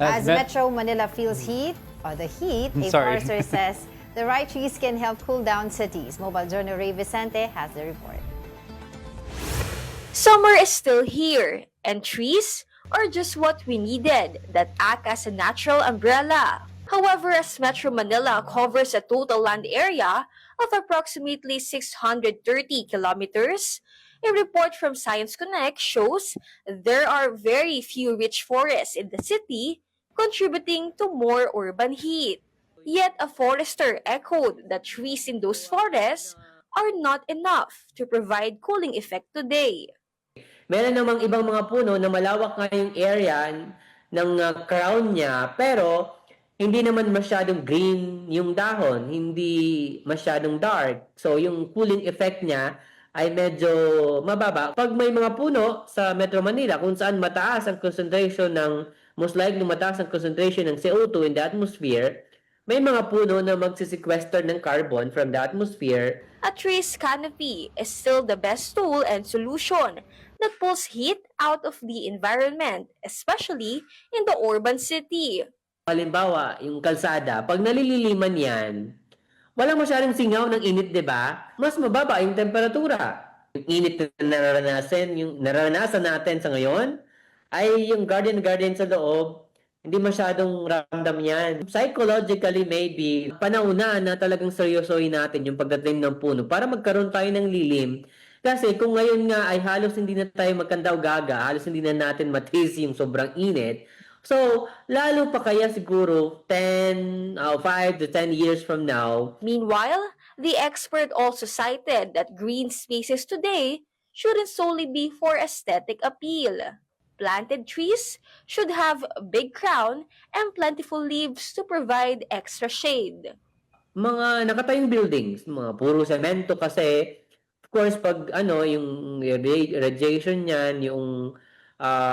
As Metro Manila feels the heat, a Sorry. forester says the right trees can help cool down cities. Mobile Journal Ray Vicente has the report. Summer is still here, and trees are just what we needed that act as a natural umbrella. However, as Metro Manila covers a total land area of approximately 630 kilometers, a report from Science Connect shows there are very few rich forests in the city, contributing to more urban heat. Yet a forester echoed that trees in those forests are not enough to provide cooling effect today. Meron namang ibang mga puno na malawak nga yung area ng crown niya, pero hindi naman masyadong green yung dahon, hindi masyadong dark. So yung cooling effect niya ay medyo mababa. Pag may mga puno sa Metro Manila kung saan mataas ang concentration most likely mataas ang concentration ng CO2 in the atmosphere, may mga puno na magsisequester ng carbon from the atmosphere. A tree's canopy is still the best tool and solution that pulls heat out of the environment, especially in the urban city. Halimbawa, yung kalsada, pag nalililiman yan, walang masyadong singaw ng init, di ba? Mas mababa yung temperatura. Yung init na nararanasan natin sa ngayon, ay yung garden sa loob, hindi masyadong ramdam yan. Psychologically, maybe, panahon na talagang seryosohin natin yung pagdating ng puno para magkaroon tayo ng lilim. Kasi kung ngayon nga ay halos hindi na tayo magkandaw-gaga, halos hindi na natin matiis yung sobrang init, so, lalo pa kaya siguro 5 to 10 years from now. Meanwhile, the expert also cited that green spaces today shouldn't solely be for aesthetic appeal. Planted trees should have a big crown and plentiful leaves to provide extra shade. Mga nakatayong buildings, mga puro semento kasi, of course, pag yung radiation niyan, yung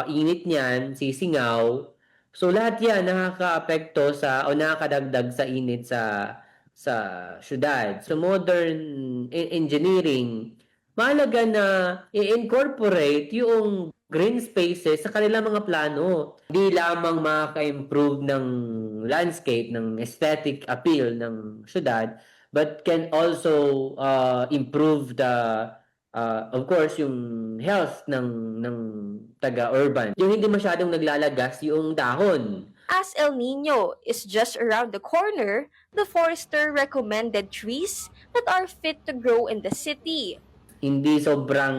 init niyan, sisingaw, so lahat yan nakakaapekto o nakakadagdag sa init sa syudad. So modern engineering, mahalaga na i-incorporate yung green spaces sa kanilang mga plano. Hindi lamang makaka-improve ng landscape, ng aesthetic appeal ng syudad, but can also improve of course, yung health ng taga-urban. Yung hindi masyadong naglalagas yung dahon. As El Nino is just around the corner, the forester recommended trees that are fit to grow in the city. Hindi sobrang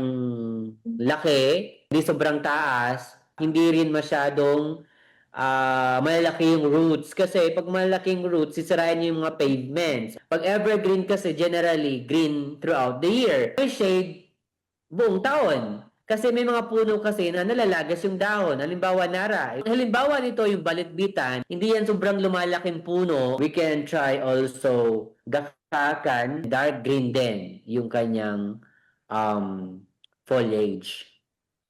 laki, hindi sobrang taas, hindi rin masyadong malalaki yung roots. Kasi pag malaking roots, sisirain niyo yung mga pavements. Pag evergreen kasi, generally, green throughout the year. May shade buong taon. Kasi may mga puno kasi na nalalagas yung dahon. Halimbawa, nara. Halimbawa nito yung balitbitan, hindi yan sobrang lumalaking puno. We can try also gakakan, dark green din yung kanyang foliage.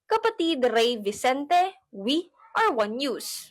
Kapatid Ray Vicente, we are One News.